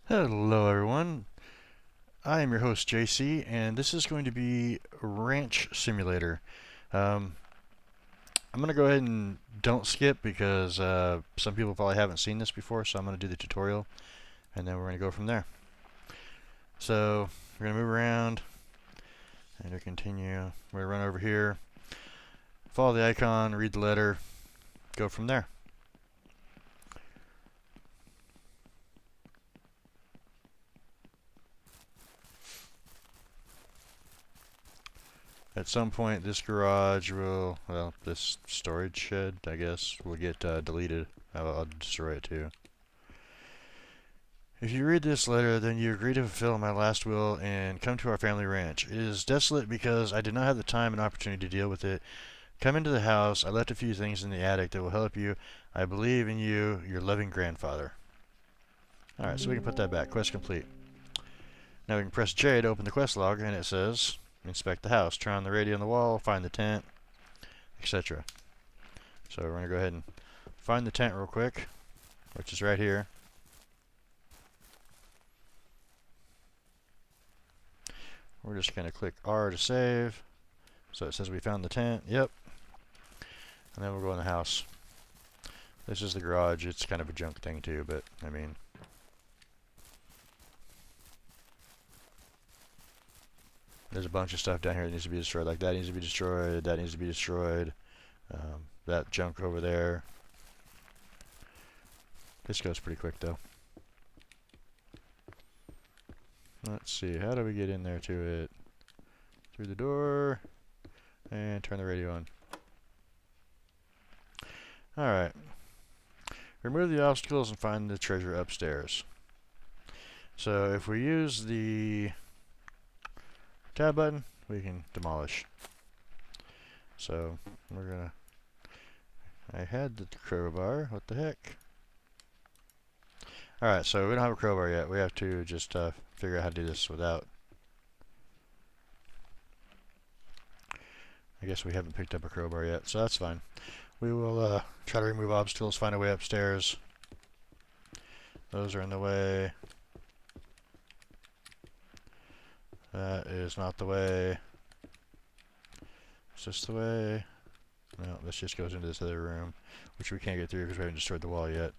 Hello everyone, I am your host JC, and this is going to be Ranch Simulator. Um, I'm going to go ahead and don't skip because some people probably haven't seen this before, so I'm going to do the tutorial, and then we're going to go from there. So, we're going to move around, and we'll continue. We're going to run over here, follow the icon, read the letter, go from there. At some point, this garage will, well, this storage shed, I guess, will get deleted. I'll destroy it too. If you read this letter, then you agree to fulfill my last will and come to our family ranch. It is desolate because I did not have the time and opportunity to deal with it. Come into the house. I left a few things in the attic that will help you. I believe in you, your loving grandfather. Alright, so we can put that back. Quest complete. Now we can press J to open the quest log, and it says, inspect the house, turn on the radio on the wall, find the tent, etc. So we're going to go ahead and find the tent real quick, which is right here. We're just going to click R to save. So it says we found the tent. Yep. And then we'll go in the house. This is the garage. It's kind of a junk thing too, but I mean, there's a bunch of stuff down here that needs to be destroyed. Like that needs to be destroyed. That needs to be destroyed. That junk over there. This goes pretty quick though. Let's see. How do we get in there to it? Through the door. And turn the radio on. Alright. Remove the obstacles and find the treasure upstairs. So if we use the tab button, we can demolish. So we're gonna... I had the crowbar. What the heck? Alright, so we don't have a crowbar yet. We have to just figure out how to do this without... I guess we haven't picked up a crowbar yet, so that's fine. We will try to remove obstacles, find a way upstairs. Those are in the way. That is not the way. Is this the way? No, this just goes into this other room, which we can't get through because we haven't destroyed the wall yet.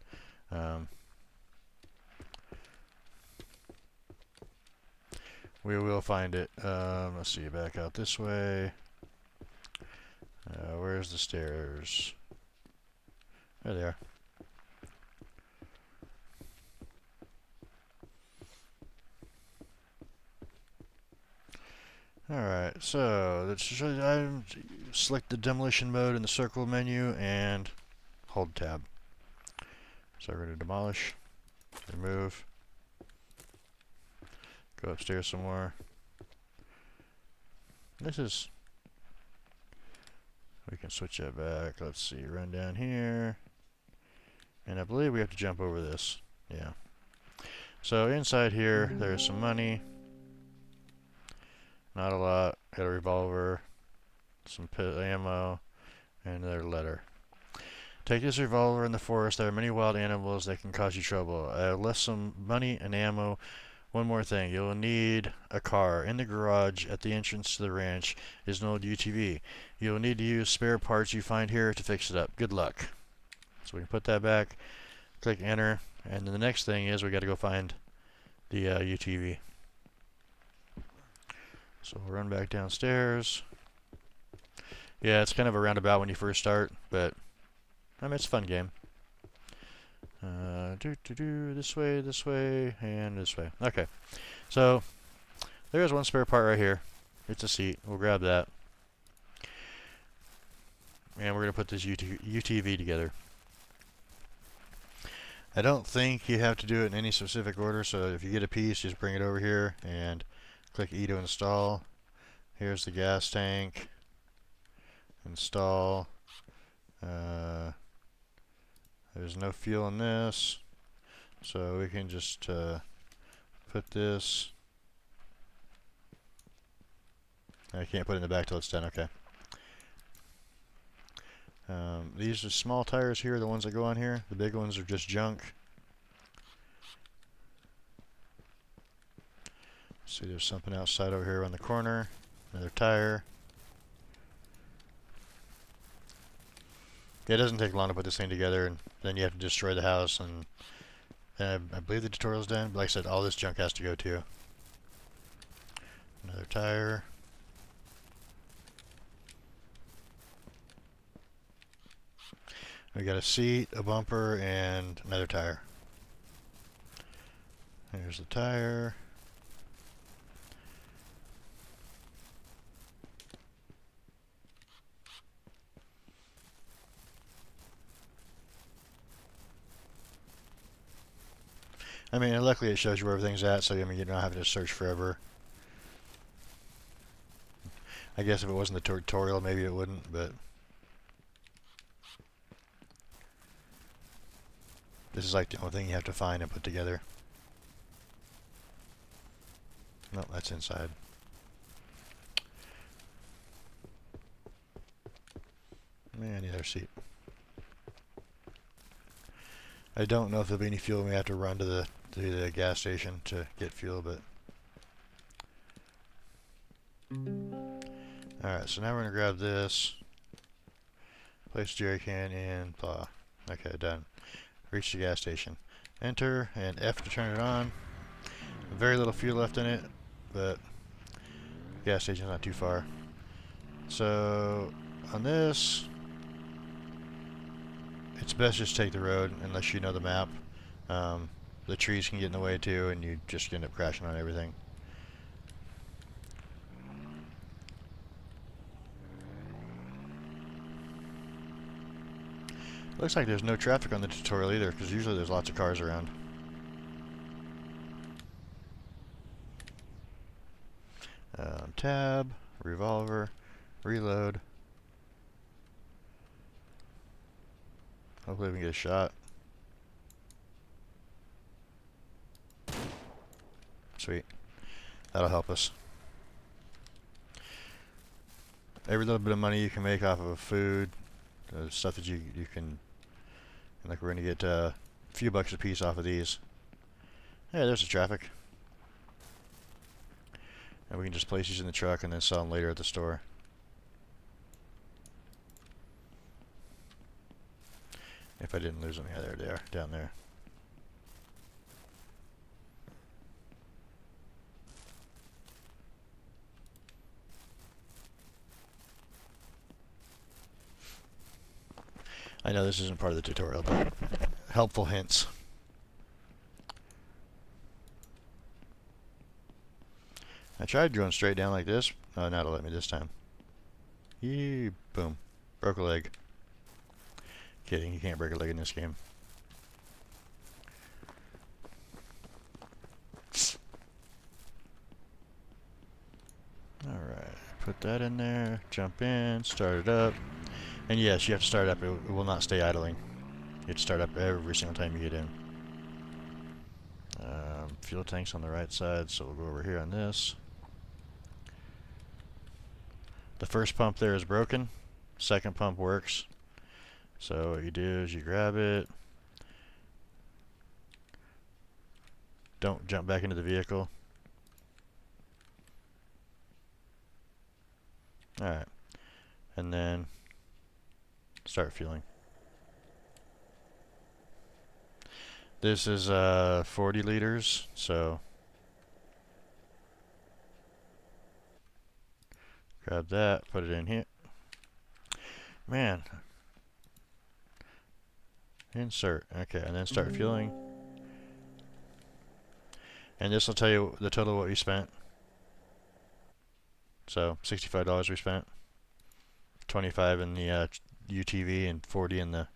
We will find it. Let's see, back out this way. Where's the stairs? There they are. Alright, so I select the demolition mode in the circle menu and hold tab. So we're going to demolish, remove, go upstairs some more. This is... We can switch that back. Let's see, run down here. And I believe we have to jump over this. Yeah. So inside here, there's some money. Not a lot. Got a revolver, some ammo, and another letter. Take this revolver in the forest. There are many wild animals that can cause you trouble. I have left some money and ammo. One more thing. You'll need a car. In the garage at the entrance to the ranch is an old UTV. You'll need to use spare parts you find here to fix it up. Good luck. So we can put that back. Click enter. And then the next thing is we got to go find the UTV. So we'll run back downstairs. Yeah, it's kind of a roundabout when you first start, but I mean, it's a fun game. This way, and this way. Okay. So, there's one spare part right here. It's a seat. We'll grab that. And we're going to put this UTV together. I don't think you have to do it in any specific order, so if you get a piece, just bring it over here and click E to install. Here's the gas tank. Install. There's no fuel in this, so we can just put this. I can't put it in the back till it's done. Okay. These are small tires here, the ones that go on here. The big ones are just junk. See, there's something outside over here on the corner. Another tire. Yeah, it doesn't take long to put this thing together, and then you have to destroy the house, and I believe the tutorial's done, but like I said, all this junk has to go too. Another tire. We got a seat, a bumper, and another tire. Here's the tire. I mean, luckily it shows you where everything's at, so I mean, you don't have to search forever. I guess if it wasn't the tutorial, maybe it wouldn't, but this is like the only thing you have to find and put together. No, that's inside. Man, the other seat. I don't know if there'll be any fuel. We have to run to the gas station to get fuel, but alright, so now we're gonna grab this, place jerry can in, blah. Okay, done. Reach the gas station. Enter and F to turn it on. Very little fuel left in it, but gas station's not too far. So on this, it's best just take the road unless you know the map. The trees can get in the way too, and you just end up crashing on everything. Looks like there's no traffic on the tutorial either, because usually there's lots of cars around. Tab, revolver, reload. Hopefully we can get a shot. Sweet. That'll help us. Every little bit of money you can make off of food, stuff that you can, like we're going to get a few bucks a piece off of these. Yeah, there's the traffic. And we can just place these in the truck and then sell them later at the store. If I didn't lose them. Yeah, there they are, down there. I know this isn't part of the tutorial, but helpful hints. I tried going straight down like this. Oh, now it'll let me this time. Yee, boom. Broke a leg. Kidding, you can't break a leg in this game. Alright, put that in there, jump in, start it up. And yes, you have to start up, it will not stay idling. You have to start up every single time you get in. Fuel tank's on the right side, so we'll go over here on this. The first pump there is broken. Second pump works. So what you do is you grab it. Don't jump back into the vehicle. Alright. And then start fueling. This is 40 liters, so grab that, put it in here. Man. Insert. Okay, and then start fueling. And this will tell you the total of what you spent. So $65 we spent. 25 in the UTV and 40 in the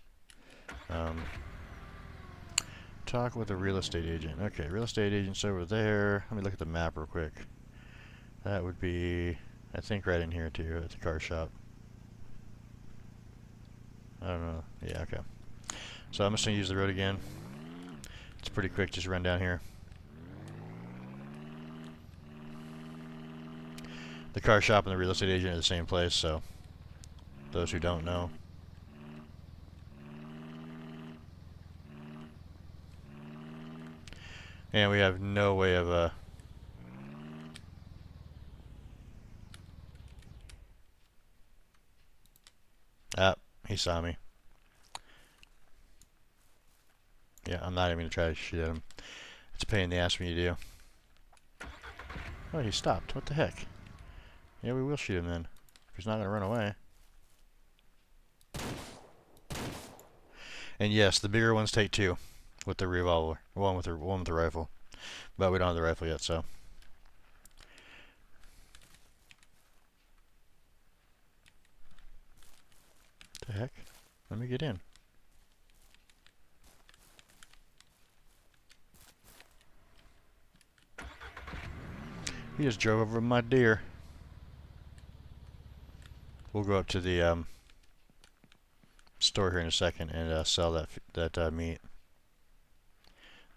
talk with a real estate agent. Okay, real estate agent's over there. Let me look at the map real quick. That would be, I think, right in here too, at the car shop. I don't know. Yeah, okay. So I'm just going to use the road again. It's pretty quick, just run down here. The car shop and the real estate agent are the same place, so those who don't know. And we have no way of He saw me. Yeah, I'm not even gonna try to shoot at him. It's a pain in the ass when you do. Oh, he stopped. What the heck? Yeah, we will shoot him then. If he's not gonna run away. And yes, the bigger ones take two with the revolver. One with the rifle. But we don't have the rifle yet, so. What the heck? Let me get in. He just drove over my deer. We'll go up to the store here in a second and sell that meat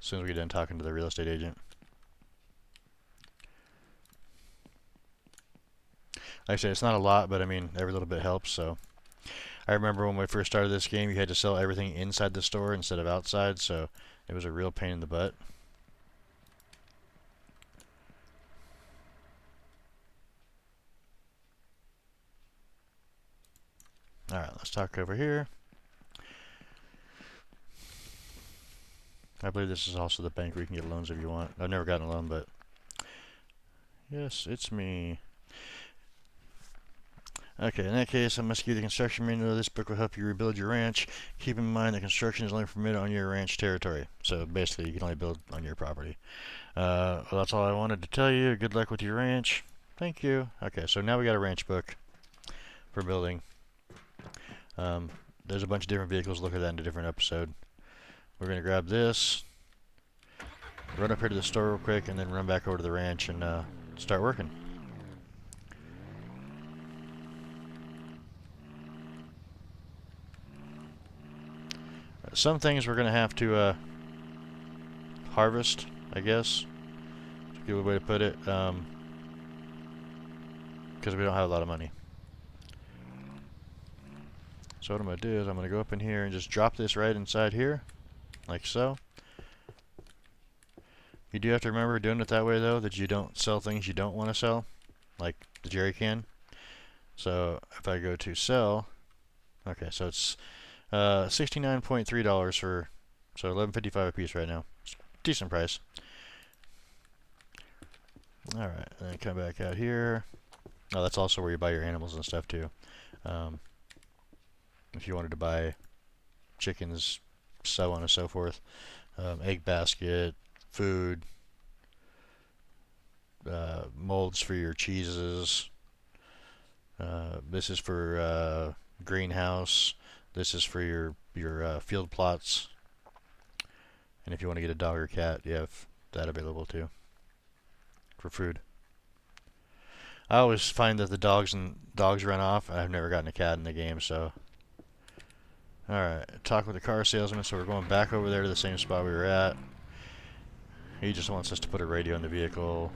as soon as we get done talking to the real estate agent. Like I said, it's not a lot, but I mean, every little bit helps, so. I remember when we first started this game, you had to sell everything inside the store instead of outside, so it was a real pain in the butt. Alright, let's talk over here. I believe this is also the bank where you can get loans if you want. I've never gotten a loan, but yes, it's me. Okay, in that case, I must give you the construction manual. This book will help you rebuild your ranch. Keep in mind that construction is only permitted on your ranch territory. So basically, you can only build on your property. Well, that's all I wanted to tell you. Good luck with your ranch. Thank you. Okay, so now we got a ranch book for building. There's a bunch of different vehicles. Look at that in a different episode. We're going to grab this, run up here to the store real quick, and then run back over to the ranch and start working. Some things we're going to have to harvest, I guess. That's a good way to put it. Because we don't have a lot of money. So what I'm going to do is I'm going to go up in here and just drop this right inside here. Like so. You do have to remember doing it that way, though, that you don't sell things you don't want to sell. Like the jerry can. So if I go to sell... Okay, so it's $69.3 for... So $11.55 a piece right now. Decent price. Alright, and then come back out here. Oh, that's also where you buy your animals and stuff, too. If you wanted to buy chickens, so on and so forth. Egg basket, food, molds for your cheeses. This is for greenhouse. This is for your field plots. And if you want to get a dog or cat, you have that available too for food. I always find that the dogs run off, and I've never gotten a cat in the game, so. Alright, talk with the car salesman, so we're going back over there to the same spot we were at. He just wants us to put a radio in the vehicle.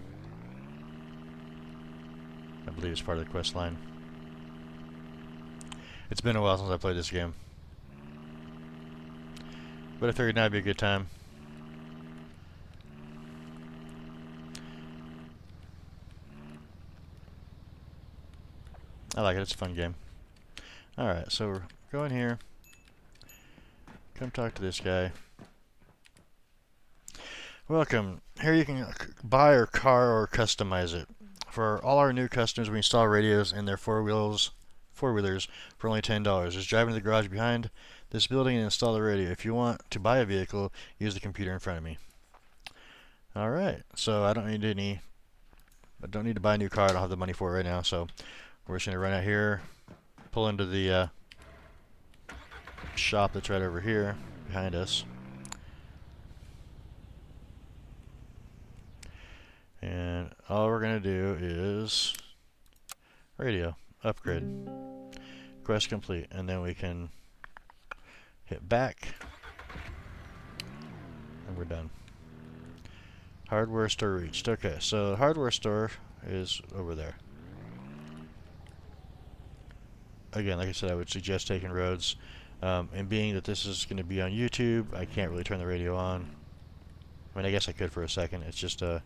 I believe it's part of the quest line. It's been a while since I played this game. But I figured now would be a good time. I like it, it's a fun game. Alright, so we're going here. Come talk to this guy. Welcome. Here you can buy our car or customize it. For all our new customers, we install radios in their four-wheelers for only $10. Just drive into the garage behind this building and install the radio. If you want to buy a vehicle, use the computer in front of me. Alright, so I don't need to buy a new car. I don't have the money for it right now, so we're just going to run out here, pull into the shop that's right over here behind us. And all we're going to do is radio, upgrade, quest complete, and then we can hit back, and we're done. Hardware store reached. Okay, so the hardware store is over there. Again, like I said, I would suggest taking roads. And being that this is going to be on YouTube, I can't really turn the radio on. I mean, I guess I could for a second. It's just kind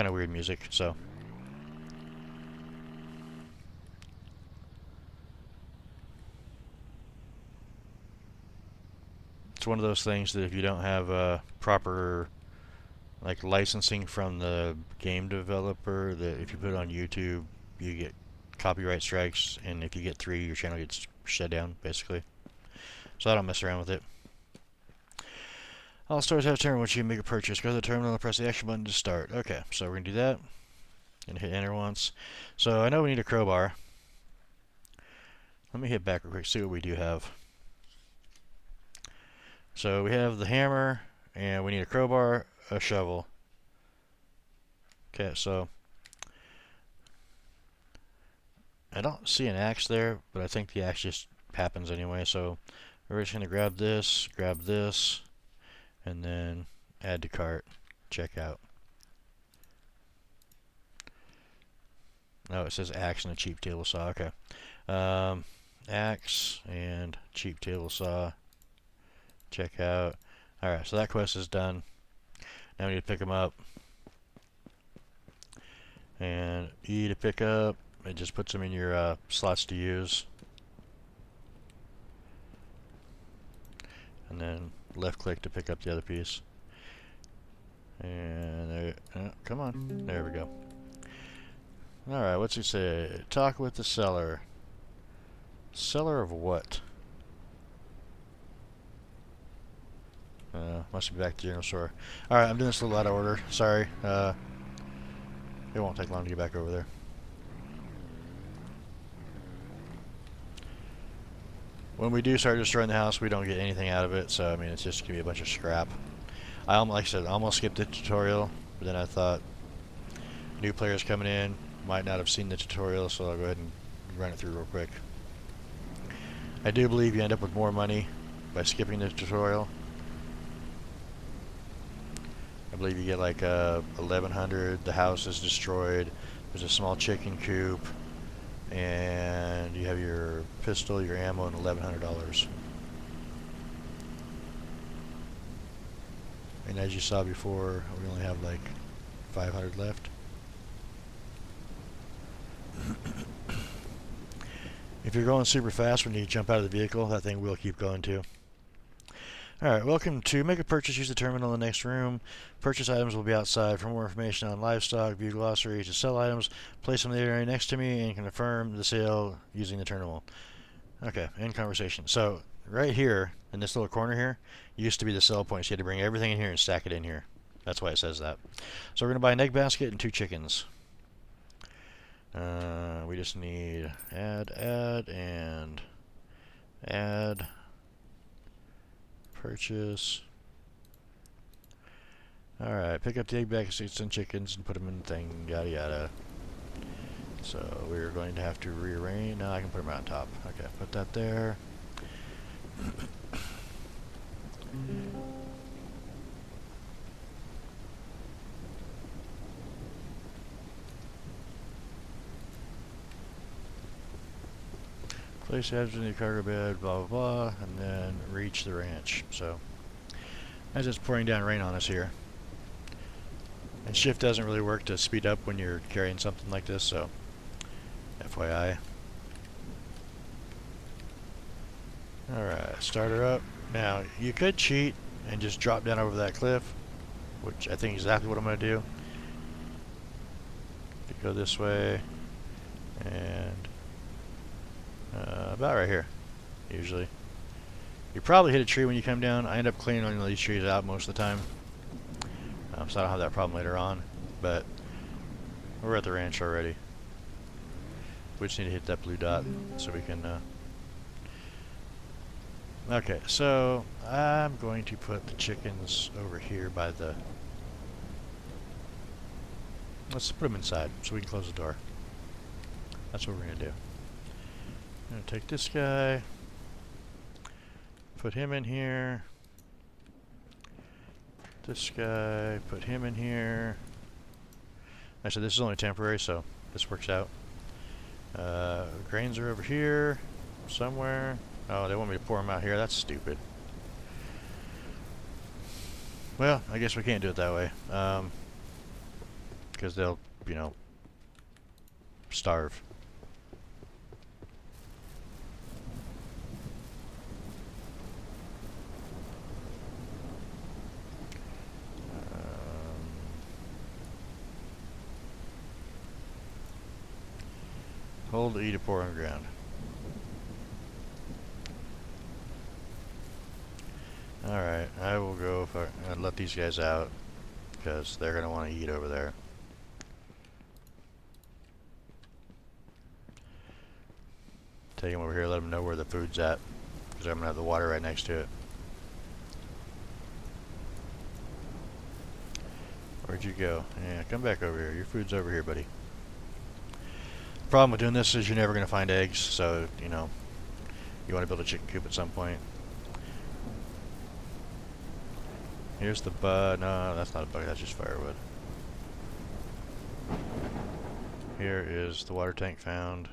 of weird music, so. it's one of those things that if you don't have proper like licensing from the game developer, that if you put it on YouTube, you get copyright strikes, and if you get 3, your channel gets shut down, basically. So I don't mess around with it. All stores have a terminal once you make a purchase. Go to the terminal and press the action button to start. Okay, so we're going to do that. And hit enter once. So I know we need a crowbar. Let me hit back real quick, see what we do have. So we have the hammer, and we need a crowbar, a shovel. Okay, so I don't see an axe there, but I think the axe just happens anyway. So we're just going to grab this, and then add to cart, check out. Oh, it says axe and a cheap table saw. Okay. Axe and cheap table saw, check out. Alright, so that quest is done. Now we need to pick them up. And E to pick up. It just puts them in your slots to use. And then left click to pick up the other piece. And there, come on. There we go. Alright, what's he say? Talk with the seller. Seller of what? Must be back to the general store. Alright, I'm doing this a little out of order. Sorry. It won't take long to get back over there. When we do start destroying the house, we don't get anything out of it, so I mean, it's just gonna be a bunch of scrap. Like I said, I almost skipped the tutorial, but then I thought new players coming in might not have seen the tutorial, so I'll go ahead and run it through real quick. I do believe you end up with more money by skipping the tutorial. I believe you get like 1100, the house is destroyed, there's a small chicken coop, and you have your pistol, your ammo, and $1,100. And as you saw before, we only have like 500 left. If you're going super fast when you jump out of the vehicle, that thing will keep going too. Alright, welcome to make a purchase. Use the terminal in the next room. Purchase items will be outside. For more information on livestock, view glossary to sell items, place them in the area next to me and confirm the sale using the terminal. Okay, end conversation. So, right here, in this little corner here, used to be the sell point. So you had to bring everything in here and stack it in here. That's why it says that. So we're going to buy an egg basket and 2 chickens. We just need add, and add, purchase. Alright, pick up the egg baskets and chickens and put them in the thing, yada yada. So we're going to have to rearrange. No, I can put them on top. Okay, put that there. Place items in the cargo bed, blah blah blah, and then reach the ranch. So, as it's pouring down rain on us here. And shift doesn't really work to speed up when you're carrying something like this, so FYI. Alright, start her up. Now, you could cheat and just drop down over that cliff, which I think is exactly what I'm going to do. Go this way, and about right here, usually. You probably hit a tree when you come down. I end up cleaning all these trees out most of the time, so I don't have that problem later on. But we're at the ranch already. We just need to hit that blue dot so we can. Okay, so I'm going to put the chickens over here by the. Let's put them inside so we can close the door. That's what we're going to do. I'm going to take this guy, put him in here, this guy, put him in here. Actually, this is only temporary, so this works out. Grains are over here somewhere. Oh, they want me to pour them out here. That's stupid. Well, I guess we can't do it that way. Because they'll, you know, starve. Hold E to pour on the ground. Alright, I will go and let these guys out, because they're going to want to eat over there. Take them over here, let them know where the food's at, because I'm going to have the water right next to it. Where'd you go? Yeah, come back over here. Your food's over here, buddy. The problem with doing this is you're never going to find eggs, so, you know, you want to build a chicken coop at some point. Here's the bug. No, that's not a bug, that's just firewood. Here is the water tank found.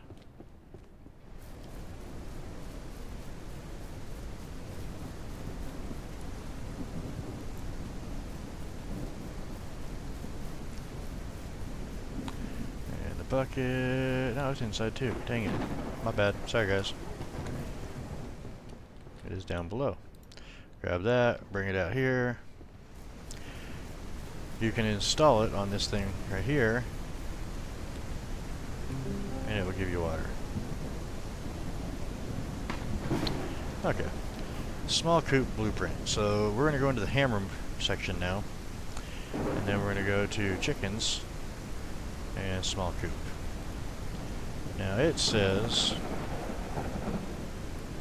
And the bucket. No, it's inside too. Dang it. My bad. Sorry, guys. It is down below. Grab that, bring it out here. You can install it on this thing right here, and it will give you water. Okay. Small coop blueprint. So we're going to go into the ham room section now, and then we're going to go to chickens and small coop. Now it says,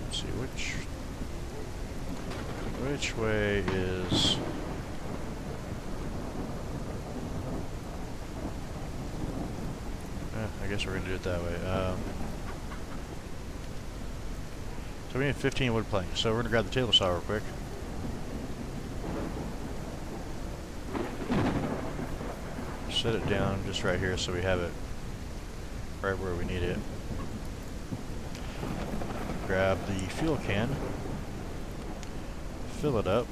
let's see, which way is... I guess we're going to do it that way. So we need 15 wood planks. So we're going to grab the table saw real quick. Set it down just right here so we have it right where we need it. Grab the fuel can. Fill it up.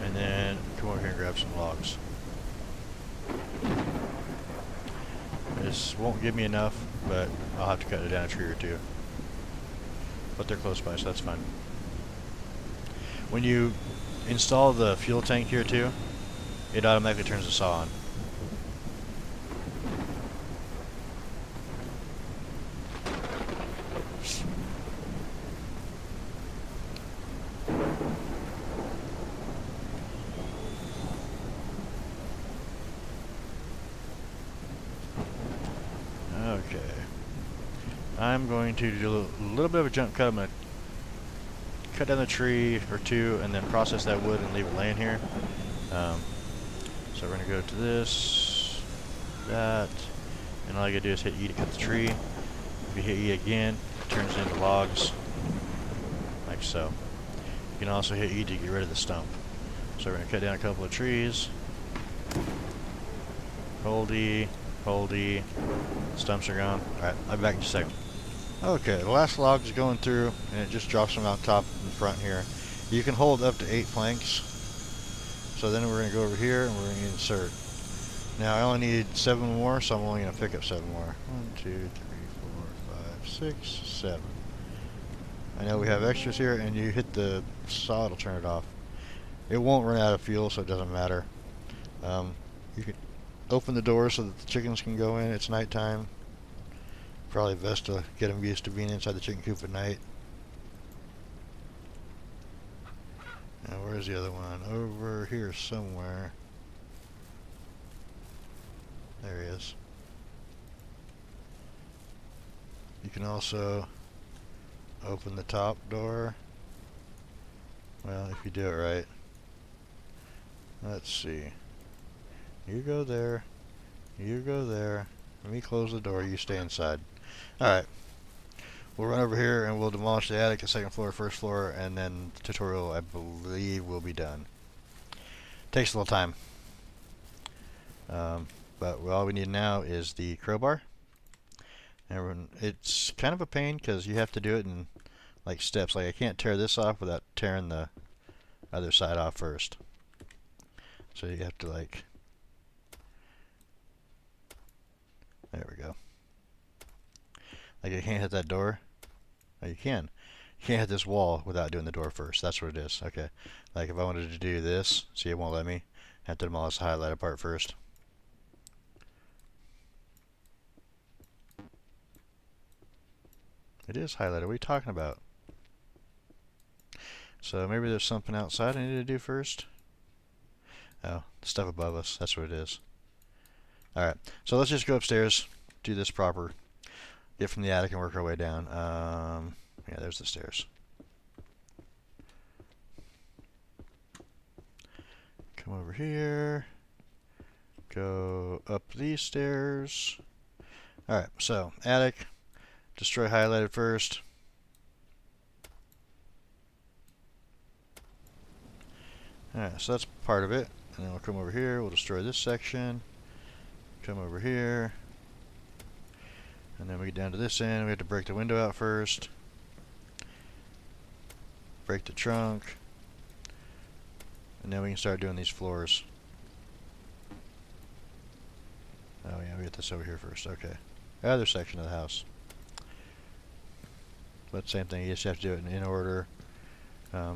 And then come over here and grab some logs. This won't give me enough, but I'll have to cut it down a tree or two. But they're close by, so that's fine. When you install the fuel tank here too, it automatically turns the saw on. Okay. I'm going to do a little bit of a jump cut. I'm going to cut down the tree or two and then process that wood and leave it laying here. So we're going to go to this, that, and all you got to do is hit E to cut the tree. If you hit E again, it turns into logs, like so. You can also hit E to get rid of the stump. So we're going to cut down a couple of trees. Hold E, stumps are gone. Alright, I'll be back in just a second. Okay, the last log is going through, and it just drops them out top in front here. You can hold up to 8 planks. So then we're going to go over here, and we're going to insert. Now I only need 7 more, so I'm only going to pick up 7 more. 1, 2, 3, 4, 5, 6, 7. I know we have extras here, and you hit the saw, it'll turn it off. It won't run out of fuel, so it doesn't matter. You can open the door so that the chickens can go in. It's nighttime. Probably best to get them used to being inside the chicken coop at night. Now where's the other one? Over here somewhere. There he is. You can also open the top door. Well, if you do it right. Let's see. You go there. You go there. Let me close the door. You stay inside. Alright. We'll run over here and we'll demolish the attic, the second floor, first floor, and then the tutorial, I believe, will be done. Takes a little time. But all we need now is the crowbar. And it's kind of a pain because you have to do it in like steps. Like I can't tear this off without tearing the other side off first. So you have to like... There we go. Like you can't hit that door. Oh, you can. You can't hit this wall without doing the door first. That's what it is. Okay. Like if I wanted to do this, see, it won't let me. I have to demolish the highlighted part first. It is highlighted. What are you talking about? So maybe there's something outside I need to do first? Oh, the stuff above us. That's what it is. Alright, so let's just go upstairs, do this proper, get from the attic and work our way down. Yeah, there's the stairs. Come over here. Go up these stairs. Alright, so attic. Destroy highlighted first. Alright, so that's part of it. And then we'll come over here. We'll destroy this section. Come over here. And then we get down to this end. We have to break the window out first. Break the trunk. And then we can start doing these floors. Oh yeah, we get this over here first. Okay. Other section of the house. But same thing, you just have to do it in order. I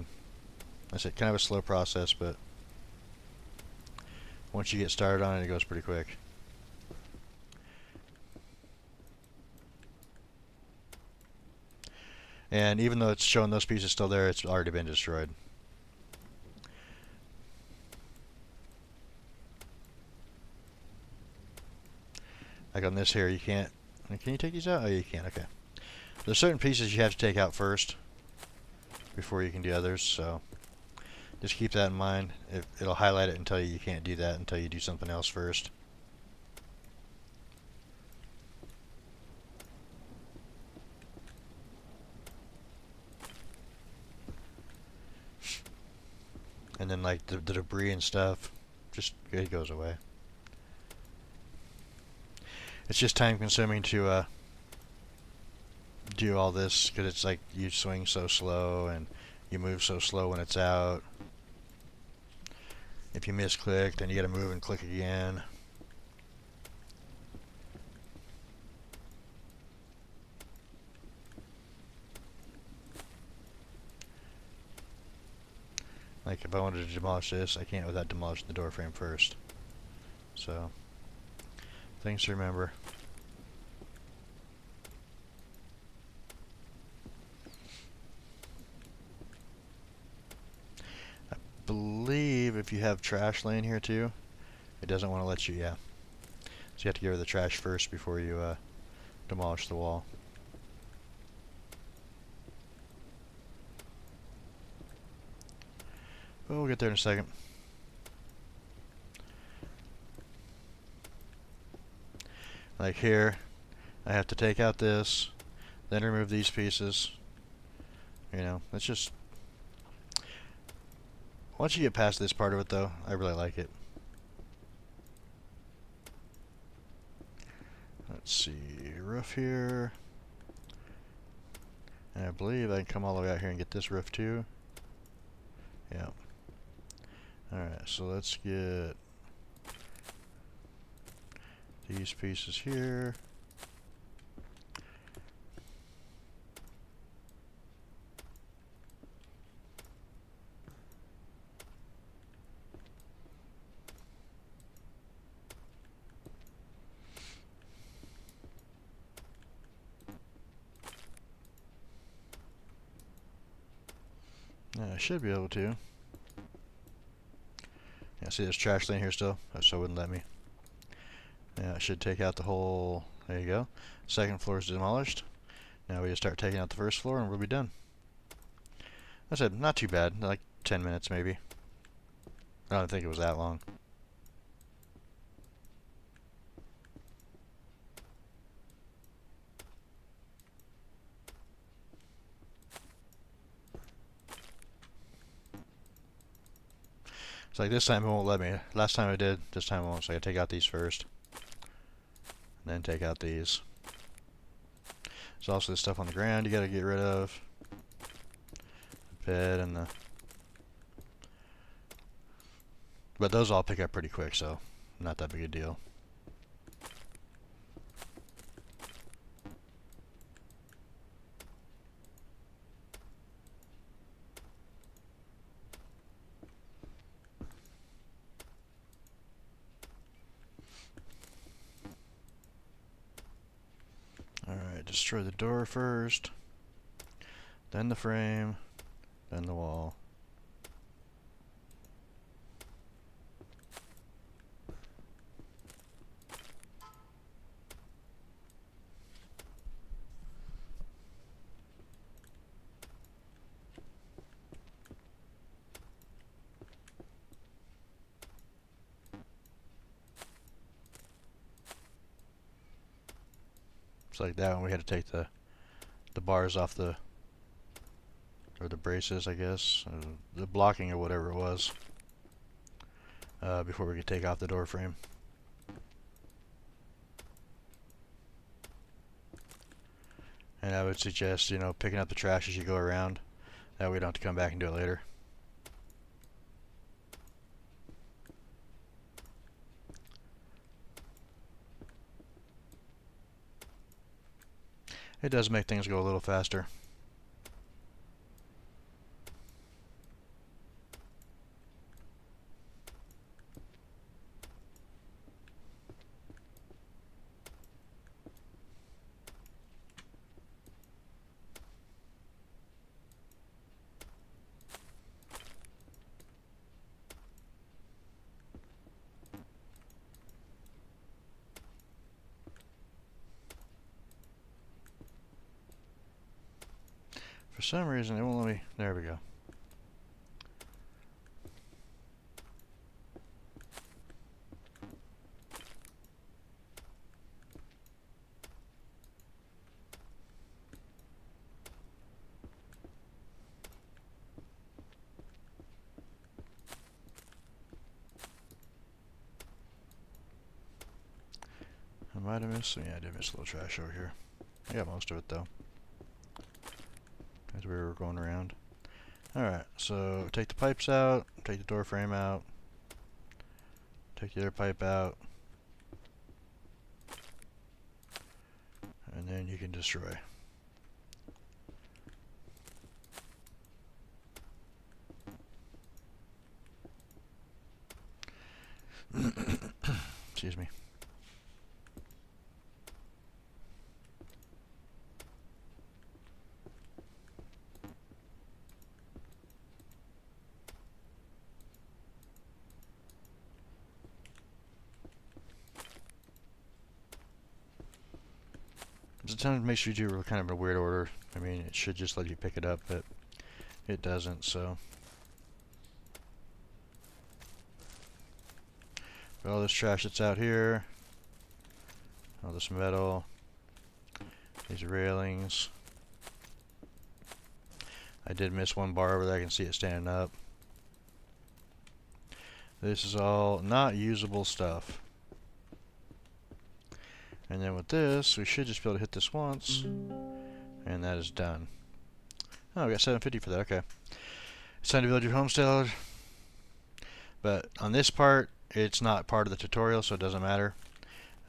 said kind of a slow process, but once you get started on it, it goes pretty quick. And even though it's showing those pieces still there, it's already been destroyed. Like on this here, you can't... Can you take these out? Oh, you can, okay. There's certain pieces you have to take out first before you can do others, so just keep that in mind. It'll highlight it and tell you you can't do that until you do something else first. And then like the debris and stuff, just it goes away. It's just time consuming to do all this because it's like you swing so slow and you move so slow when it's out. If you misclick, then you gotta move and click again. Like if I wanted to demolish this, I can't without demolishing the door frame first. So, things to remember. I believe if you have trash laying here too, it doesn't want to let you, yeah. So you have to get rid of the trash first before you demolish the wall. But we'll get there in a second. Like here, I have to take out this, then remove these pieces. You know, it's just... Once you get past this part of it though, I really like it. Let's see, roof here. And I believe I can come all the way out here and get this roof too. Yeah. Alright, so let's get these pieces here. I should be able to. Yeah, see there's trash laying here still, so it wouldn't let me. Yeah, it should take out the whole... There you go. Second floor is demolished. Now we just start taking out the first floor and we'll be done. I said, not too bad, like 10 minutes maybe. I don't think it was that long. It's like this time it won't let me. Last time I did, this time it won't, so I gotta take out these first. And then take out these. There's also this stuff on the ground you gotta get rid of. The bed and the... But those all pick up pretty quick, so not that big a deal. Alright, destroy the door first. then the frame, then the wall. It's like that one. We had to take the bars off the, or the braces, I guess, the blocking or whatever it was, before we could take off the door frame. And I would suggest, picking up the trash as you go around. That way we don't have to come back and do it later. It does make things go a little faster. For some reason, it won't let me. There we go. I might have missed. Yeah, I did miss a little trash over here. I got most of it though, as we were going around. Alright, so take the pipes out, take the door frame out, take the other pipe out, and then you can destroy. Excuse me. Sometimes it makes you do kind of a weird order. I mean, it should just let you pick it up, but it doesn't, so. But all this trash that's out here, all this metal, these railings. I did miss one bar over there, I can see it standing up. This is all not usable stuff. And then with this, we should just be able to hit this once, and that is done. Oh, we got 750 for that, okay. It's time to build your homestead. But on this part, it's not part of the tutorial, so it doesn't matter.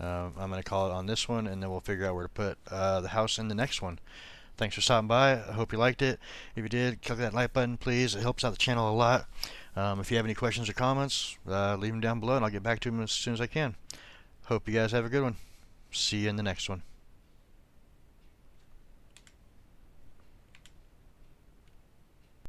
I'm going to call it on this one, and then we'll figure out where to put the house in the next one. Thanks for stopping by. I hope you liked it. If you did, click that like button, please. It helps out the channel a lot. If you have any questions or comments, leave them down below, and I'll get back to them as soon as I can. Hope you guys have a good one. See you in the next one.